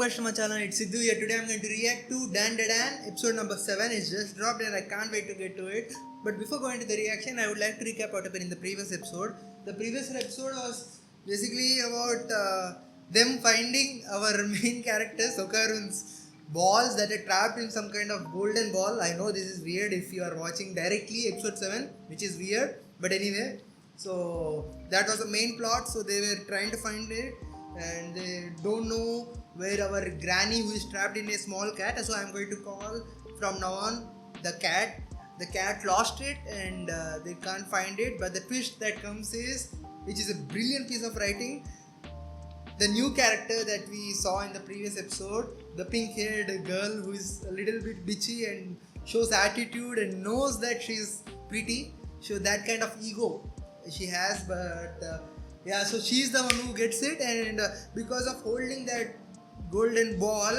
back to my channel. It's Sidhu here. Today I'm going to react to Dan Da Dan episode number 7. It's just dropped and I can't wait to get to it. But before going to the reaction, I would like to recap what happened in the previous episode. The previous episode was basically about them finding our main character Sokarun's balls that are trapped in some kind of golden ball. I know this is weird if you are watching directly episode 7, which is weird. But anyway, so that was the main plot. So they were trying to find it and they don't know where our granny who is trapped in a small cat. So I'm going to call from now on the cat. The cat lost it and they can't find it. But the twist that comes is, which is a brilliant piece of writing, the new character that we saw in the previous episode, the pink-haired girl who is a little bit bitchy and shows attitude and knows that she's pretty. So that kind of ego she has, but yeah, so she's the one who gets it, and because of holding that golden ball,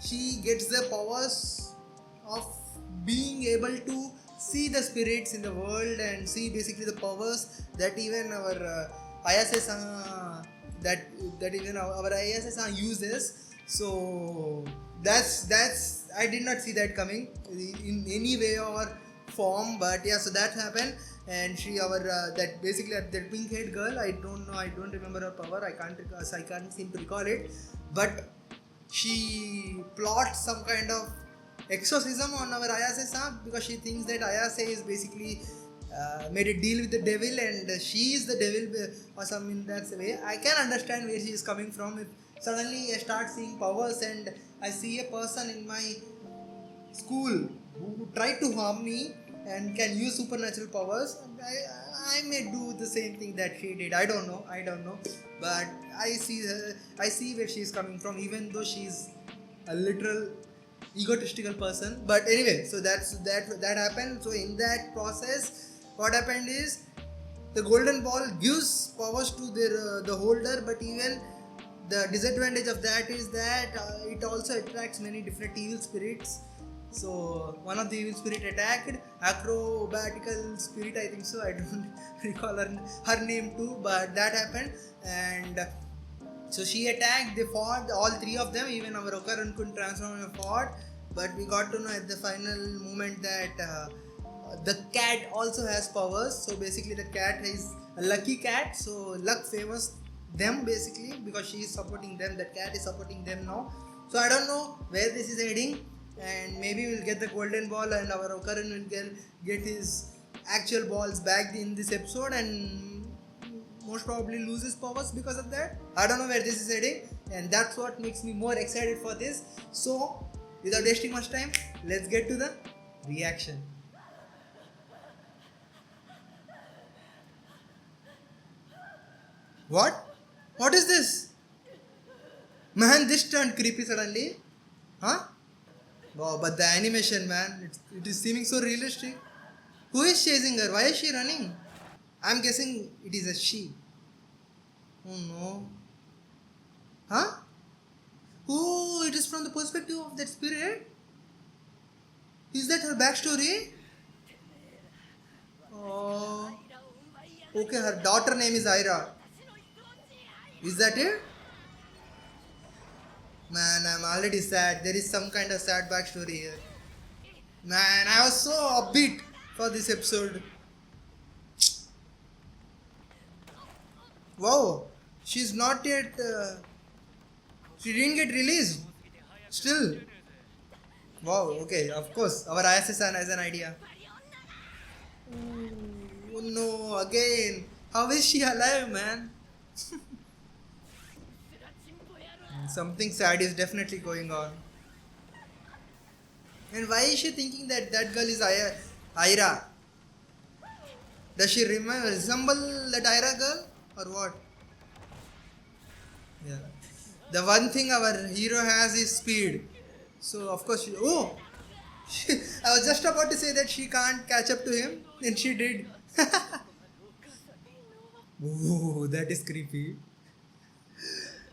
she gets the powers of being able to see the spirits in the world and see basically the powers that even our Ayase-san that even our Ayase-san uses. So that's I did not see that coming in any way or form, but yeah, so that happened. And she that basically that pink haired girl, I don't remember her power, I can't seem to recall it, but she plots some kind of exorcism on our Ayase-san because she thinks that Ayase is basically made a deal with the devil and she is the devil or something in that way. I can understand where she is coming from. If suddenly I start seeing powers and I see a person in my school who tried to harm me and can use supernatural powers, I may do the same thing that she did. I don't know, but I see where she is coming from, even though she's a literal egotistical person. But anyway, so that happened. So in that process, what happened is the golden ball gives powers to the holder, but even the disadvantage of that is that it also attracts many different evil spirits. So one of the evil spirit attacked, acrobatical spirit, I think so, I don't recall her name too, but that happened. And so she attacked, they fought, all three of them, even our Okarun couldn't transform and fought. But we got to know at the final moment that the cat also has powers. So basically the cat is a lucky cat, so luck favors them basically because she is supporting them, the cat is supporting them now. So I don't know where this is heading, and maybe we'll get the golden ball and our Okarun will get his actual balls back in this episode and most probably lose his powers because of that. I don't know where this is heading, and that's what makes me more excited for this. So without wasting much time, let's get to the reaction. What is this? Man, this turned creepy suddenly. Huh? Wow, but the animation, man, it is seeming so realistic. Who is chasing her? Why is she running? I'm guessing it is a she. Oh no. Huh? Oh, it is from the perspective of that spirit? Is that her backstory? Oh. Okay, her daughter name is Aira. Is that it? Man, I'm already sad. There is some kind of sad backstory here. Man, I was so upbeat for this episode. Wow, she's not yet. She didn't get released. Still. Wow, okay, of course. Our Ayase-san has an idea. Oh no, again. How is she alive, man? Something sad is definitely going on. And why is she thinking that that girl is Aira? Does she resemble that Aira girl or what? Yeah. The one thing our hero has is speed. So of course I was just about to say that she can't catch up to him, and she did. Ooh, that is creepy.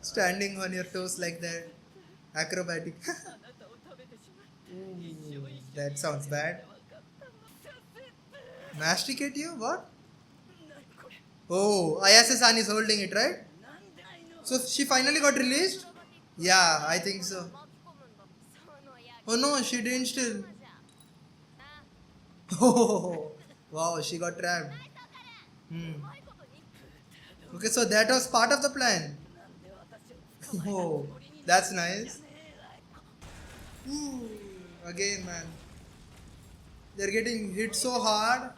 Standing on your toes like that. Acrobatic. Ooh, that sounds bad. Masticate you? What? Oh, Ayase-san is holding it, right? So she finally got released? Yeah, I think so. Oh no, she didn't still. Oh, wow, she got trapped. Hmm. Okay, so that was part of the plan. Oh, that's nice. Ooh, again, man. They're getting hit so hard.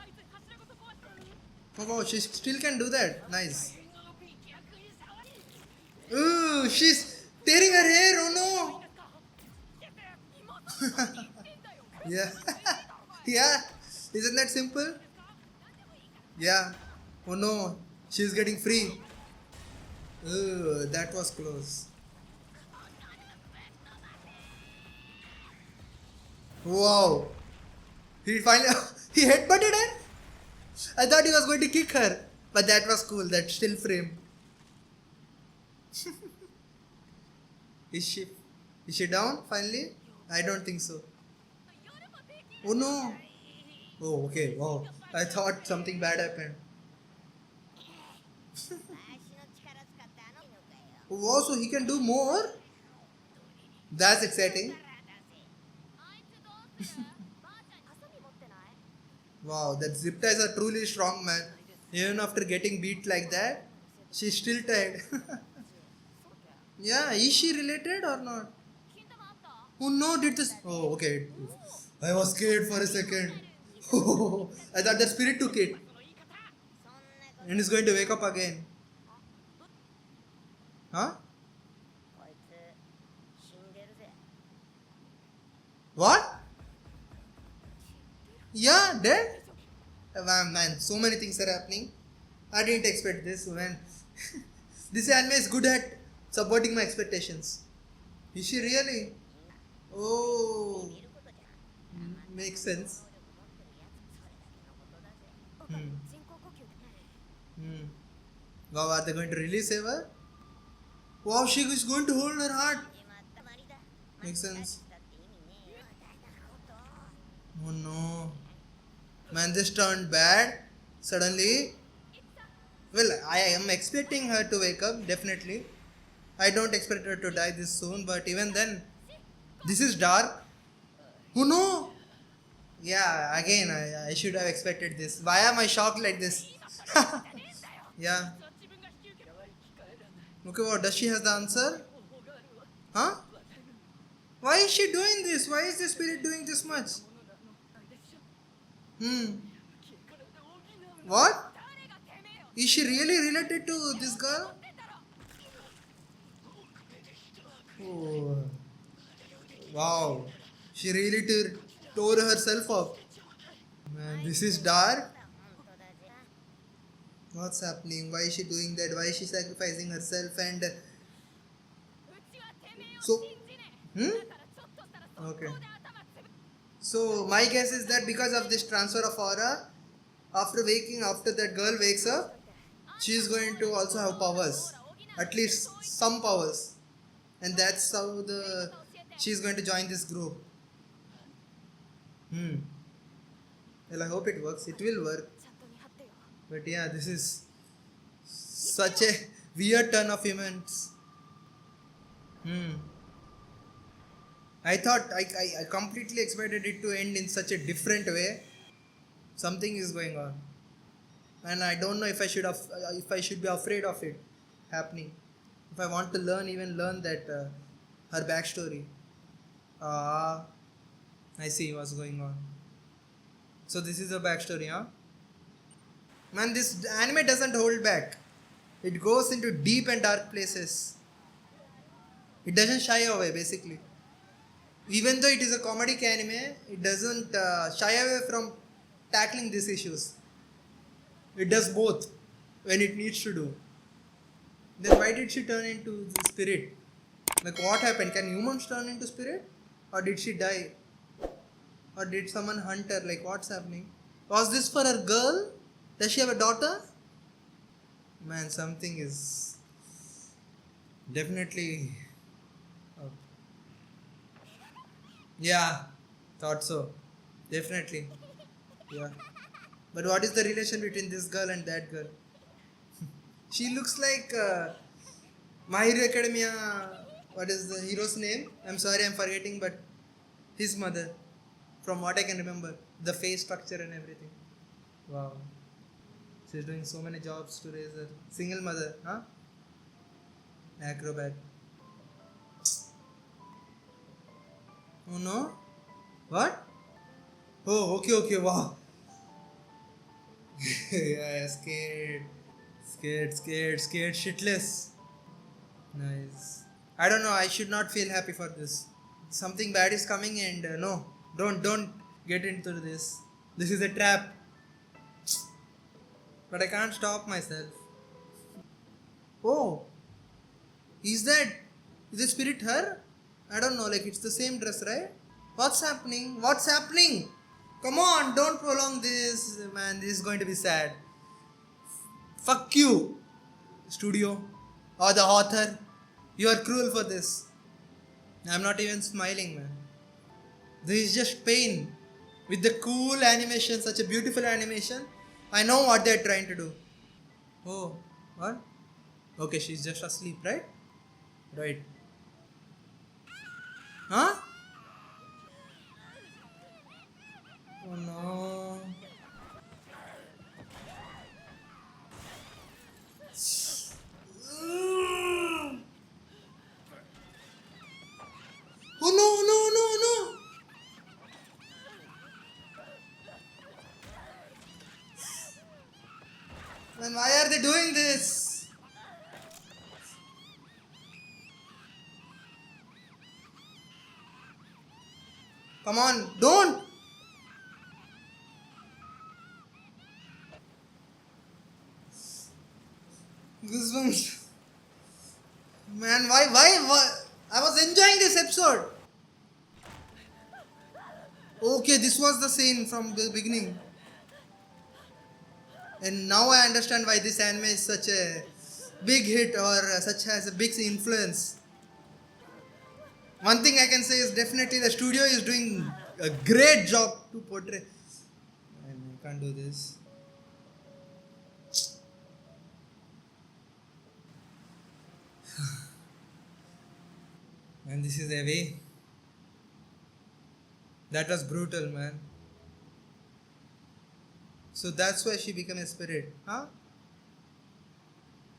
Oh, wow, she still can do that. Nice. Ooh, she's tearing her hair. Oh no. Yeah. Yeah. Isn't that simple? Yeah. Oh no. She's getting free. Ooh, that was close. Wow. He finally he headbutted her. I thought he was going to kick her, but that was cool. That still frame. Is she is she down finally? I don't think so. Oh no. Oh okay. Wow. I thought something bad happened. Wow. So he can do more. That's exciting. Wow. That zip ties are truly strong, man. Even after getting beat like that, she's still tired. Yeah. Is she related or not? Oh no, did this? Oh, okay. I was scared for a second. Oh, I thought the spirit took it and is going to wake up again. Huh? What? Yeah, dead? Man, so many things are happening. I didn't expect this, man. This anime is good at supporting my expectations. Is she really? Oh, makes sense. Hmm. Hmm. Wow, are they going to release her? Wow, she is going to hold her heart. Makes sense. Oh no. Man, this turned bad. Suddenly. Well, I am expecting her to wake up, definitely. I don't expect her to die this soon, but even then, this is dark. Oh no! Yeah, again, I should have expected this. Why am I shocked like this? Yeah. Okay, what? Does she has the answer? Huh? Why is she doing this? Why is the spirit doing this much? Hmm. What? Is she really related to this girl? Oh, wow. She really tore herself up. Man, this is dark. What's happening? Why is she doing that? Why is she sacrificing herself? And so, hmm? Okay. So my guess is that because of this transfer of aura, after that girl wakes up, she is going to also have powers, at least some powers, and that's how the she is going to join this group. Hmm. Well, I hope it works. It will work. But yeah, this is such a weird turn of events. Hmm. I thought I completely expected it to end in such a different way. Something is going on, and I don't know if I should be afraid of it happening. If I want to learn that her backstory. Ah, I see what's going on. So this is a backstory, huh? Man, this anime doesn't hold back. It goes into deep and dark places. It doesn't shy away, basically. Even though it is a comedic anime, it doesn't shy away from tackling these issues. It does both when it needs to do. Then why did she turn into the spirit? Like what happened? Can humans turn into spirit? Or did she die? Or did someone hunt her? Like what's happening? Was this for her girl? Does she have a daughter? Man, something is definitely. uh, Yeah, thought so. Definitely. Yeah. But what is the relation between this girl and that girl? She looks like My Hero Academia. What is the hero's name? I'm sorry, I'm forgetting, but his mother, from what I can remember, the face structure and everything. Wow. She's doing so many jobs to raise her single mother, huh? Acrobat. Oh no? What? Oh, okay, okay, wow. Yeah, scared. Scared, shitless. Nice. I don't know, I should not feel happy for this. Something bad is coming and no, don't get into this. This is a trap. But I can't stop myself. Oh, is that, is the spirit her? I don't know, like it's the same dress, right? What's happening? What's happening? Come on, don't prolong this, man. This is going to be sad. Fuck you, studio or the author. You are cruel for this. I'm not even smiling, man. This is just pain. With the cool animation, such a beautiful animation, I know what they're trying to do. Oh, what? Okay, she's just asleep, right? Right. Huh? Oh no. Oh no, no, no, no. Man, why are they doing this? Come on, don't. Goosebumps. Man, why? I was enjoying this episode. Okay, this was the scene from the beginning. And now I understand why this anime is such a big hit or such has a big influence. One thing I can say is definitely the studio is doing a great job to portray. I can't do this. And this is heavy. That was brutal, man. So that's why she became a spirit, huh?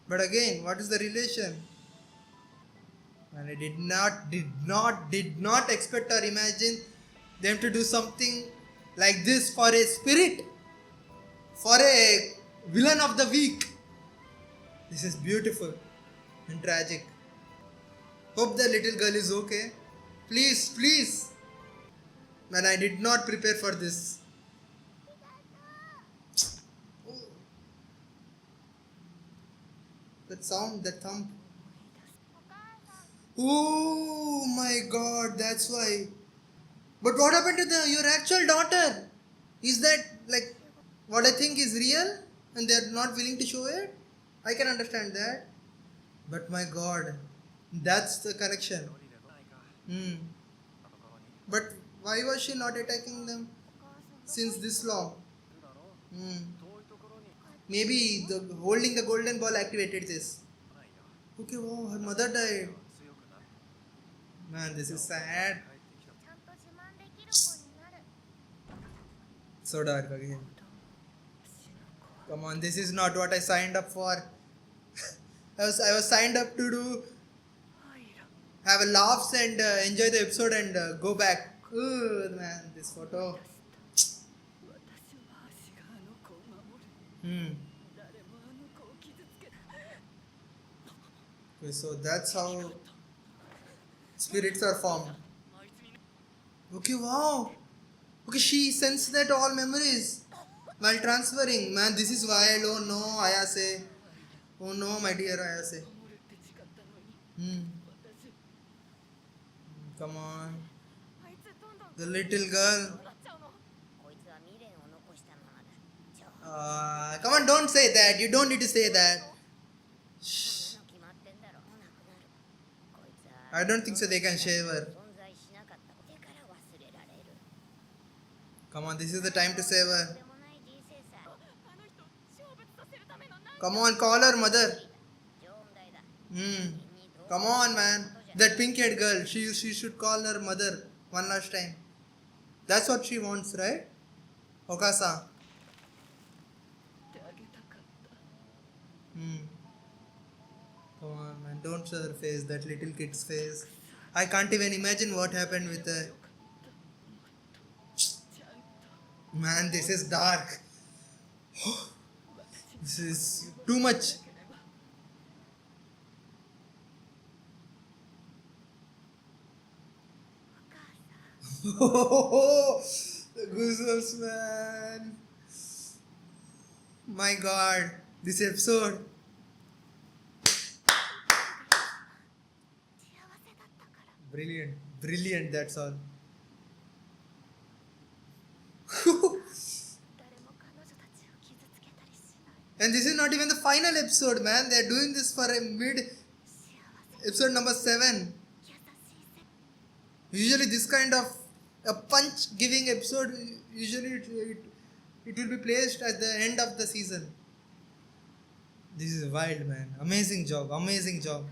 But again, what is the relation? And I did not expect or imagine them to do something like this for a spirit, for a villain of the week. This is beautiful and tragic. Hope the little girl is okay. Please, please. Man, I did not prepare for this. That sound, that thump. Oh my god, that's why. But what happened to your actual daughter? Is that like what I think is real and they're not willing to show it? I can understand that. But my god, that's the connection. Hmm. But why was she not attacking them since this long? Hmm. Maybe the holding the golden ball activated this. Okay, wow, her mother died. Man, this is sad. So dark again. Come on, this is not what I signed up for. I was signed up to do have a laughs and enjoy the episode and go back. Ooh, man, this photo. Hmm. Okay, so that's how spirits are formed. Okay, wow. Okay, she sensed that all memories while transferring. Man, this is wild. Oh no, Ayase. Oh no, my dear Ayase. Hmm. Come on. The little girl. Come on, don't say that. You don't need to say that. Shh. I don't think so they can shave her. Come on, this is the time to save her. Come on, call her mother. Hmm. Come on, man. That pink-haired girl, she should call her mother one last time. That's what she wants, right? Okasa. Hmm. Come on, man. Don't show her face, that little kid's face. I can't even imagine what happened with the. Man, this is dark. This is too much. The goosebumps, man. My god, this episode. Brilliant, brilliant, that's all. And this is not even the final episode, man. They're doing this for a mid episode number 7. Usually, this kind of a punch giving episode, usually it will be placed at the end of the season. This is wild, man. Amazing job, amazing job.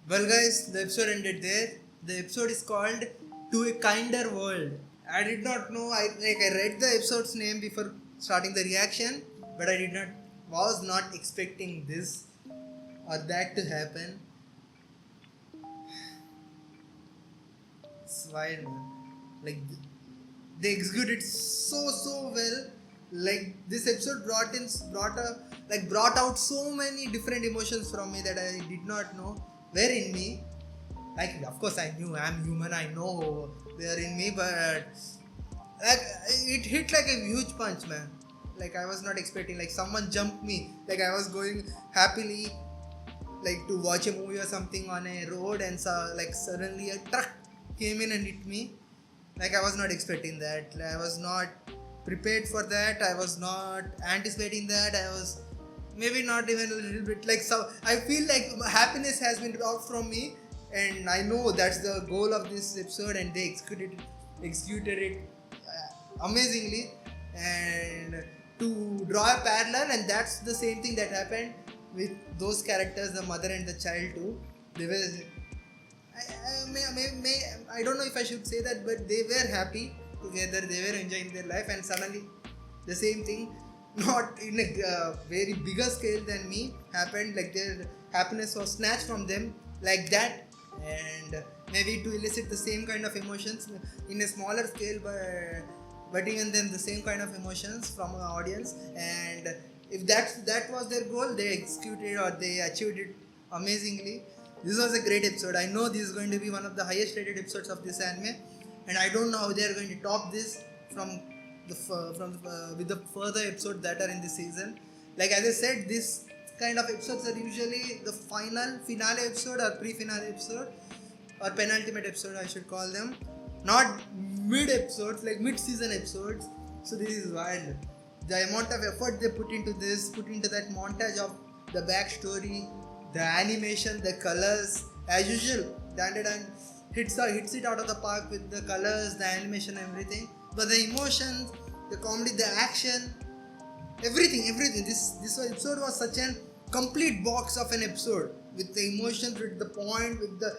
Well, guys, the episode ended there. The episode is called "To a Kinder World." I did not know. I read the episode's name before starting the reaction, but I was not expecting this or that to happen. It's wild, man. Like they executed so well. Like this episode brought out so many different emotions from me that I did not know were in me. Like of course I knew I'm human. I know they are in me, but like it hit like a huge punch, man. Like I was not expecting. Like someone jumped me. Like I was going happily, like to watch a movie or something on a road, and like suddenly a truck came in and hit me. Like I was not expecting that. I was not prepared for that. I was not anticipating that. I was maybe not even a little bit like so. I feel like happiness has been robbed from me, and I know that's the goal of this episode, and they executed it amazingly. And to draw a parallel, and that's the same thing that happened with those characters, the mother and the child too. They were I don't know if I should say that, but they were happy together. They were enjoying their life, and suddenly the same thing, not in a very bigger scale than me, happened. Like their happiness was snatched from them like that, and maybe to elicit the same kind of emotions in a smaller scale, but even then the same kind of emotions from our audience. And if that was their goal, they executed or they achieved it amazingly. This was a great episode. I know this is going to be one of the highest rated episodes of this anime, and I don't know how they are going to top this with the further episodes that are in this season. Like as I said, this kind of episodes are usually the finale episode or pre-finale episode or penultimate episode, I should call them, not mid episodes, like mid-season episodes. So this is wild. The amount of effort they put into that montage of the backstory, the animation, the colors, as usual, Dandadan hits it out of the park with the colors, the animation, everything. But the emotions, the comedy, the action, everything. This episode was such a complete box of an episode with the emotions, with the point, with the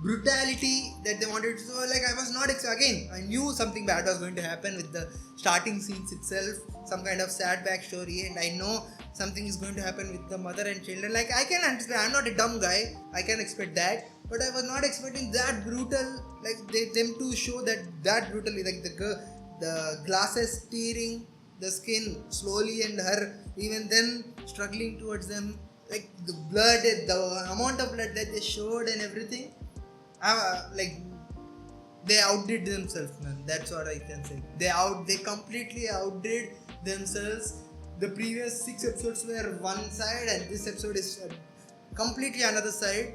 brutality that they wanted. So like I was not again, I knew something bad was going to happen with the starting scenes itself, some kind of sad backstory, and I know something is going to happen with the mother and children. Like I can understand, I'm not a dumb guy, I can expect that, but I was not expecting that brutal. Like them to show that brutally, like the glasses tearing the skin slowly, and her even then struggling towards them, like the blood, the amount of blood that they showed and everything. Like they outdid themselves, man. That's what I can say. They completely outdid themselves. The previous 6 episodes were one side, and this episode is completely another side.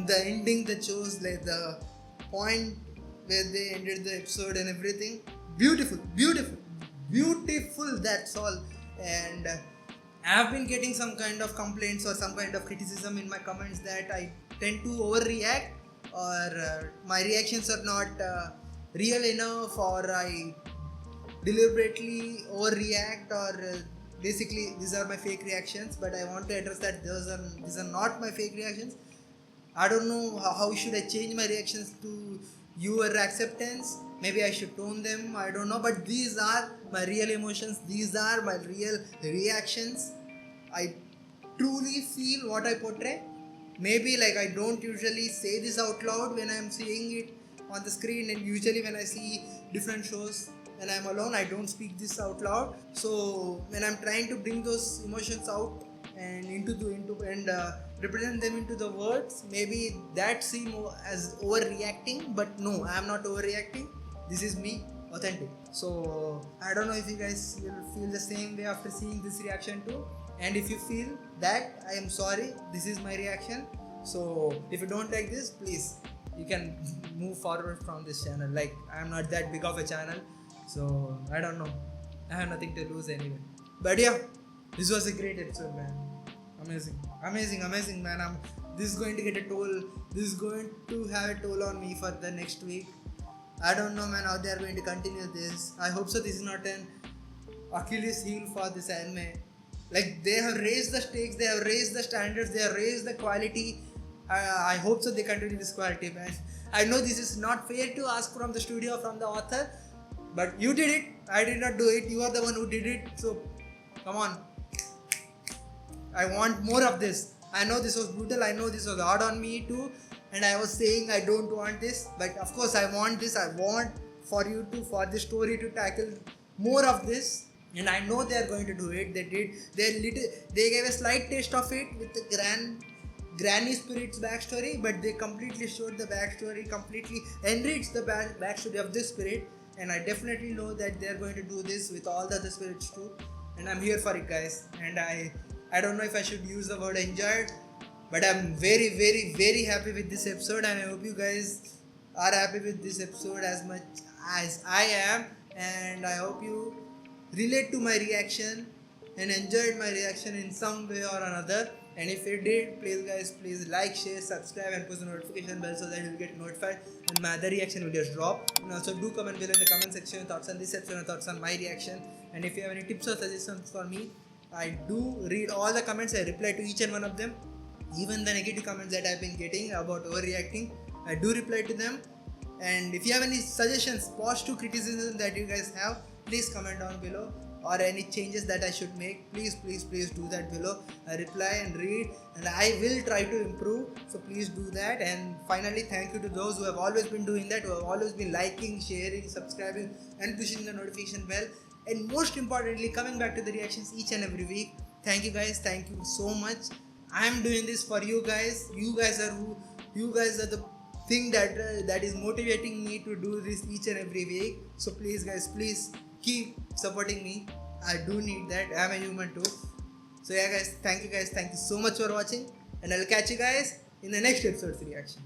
The ending they chose, like the point where they ended the episode and everything, beautiful. That's all. And I've been getting some kind of complaints or some kind of criticism in my comments that I tend to overreact, or my reactions are not real enough, or I deliberately overreact, or basically these are my fake reactions. But I want to address that these are not my fake reactions. I don't know how should I change my reactions to your acceptance. Maybe I should tone them. I don't know. But these are my real emotions. These are my real reactions. I truly feel what I portray. Maybe like I don't usually say this out loud when I'm seeing it on the screen, and usually when I see different shows when I'm alone, I don't speak this out loud. So when I'm trying to bring those emotions out and represent them into the words, maybe that seem as overreacting, but no, I am not overreacting. This is me, authentic. So I don't know if you guys will feel the same way after seeing this reaction too. And if you feel that, I am sorry, this is my reaction. So if you don't like this, please, you can move forward from this channel. Like, I am not that big of a channel, so I don't know, I have nothing to lose anyway. But yeah, this was a great episode, man. Amazing, man. This is going to get a toll. This is going to have a toll on me for the next week. I don't know, man, how they are going to continue this. I hope so. This is not an Achilles heel for this anime. Like, they have raised the stakes, they have raised the standards, they have raised the quality. I hope so they continue this quality, man. I know this is not fair to ask from the studio, from the author, but you did it. I did not do it. You are the one who did it. So come on. I want more of this. I know this was brutal. I know this was hard on me too. And I was saying I don't want this. But of course I want this. I want for this story to tackle more of this. And I know they are going to do it. They did. They gave a slight taste of it with the Granny Spirit's backstory. But they completely showed the backstory, completely enriched the backstory of this spirit. And I definitely know that they are going to do this with all the other spirits too. And I'm here for it, guys. And I don't know if I should use the word enjoyed, but I'm very happy with this episode, and I hope you guys are happy with this episode as much as I am, and I hope you relate to my reaction and enjoyed my reaction in some way or another. And if you did, please like, share, subscribe, and push the notification bell so that you'll get notified when my other reaction videos drop. And also do comment below in the comment section your thoughts on this episode and thoughts on my reaction. And if you have any tips or suggestions for me, I do read all the comments. I reply to each and one of them. Even the negative comments that I've been getting about overreacting, I do reply to them. And if you have any suggestions, positive criticism that you guys have, please comment down below. Or any changes that I should make, please do that below. I reply and read, and I will try to improve. So please do that. And finally, thank you to those who have always been doing that, who have always been liking, sharing, subscribing, and pushing the notification bell. And most importantly, coming back to the reactions each and every week. Thank you guys. Thank you so much. I am doing this for you guys. You guys are the thing that is motivating me to do this each and every week. So please, guys, please keep supporting me. I do need that. I'm a human too. So yeah, guys. Thank you so much for watching, and I'll catch you guys in the next episode's reaction.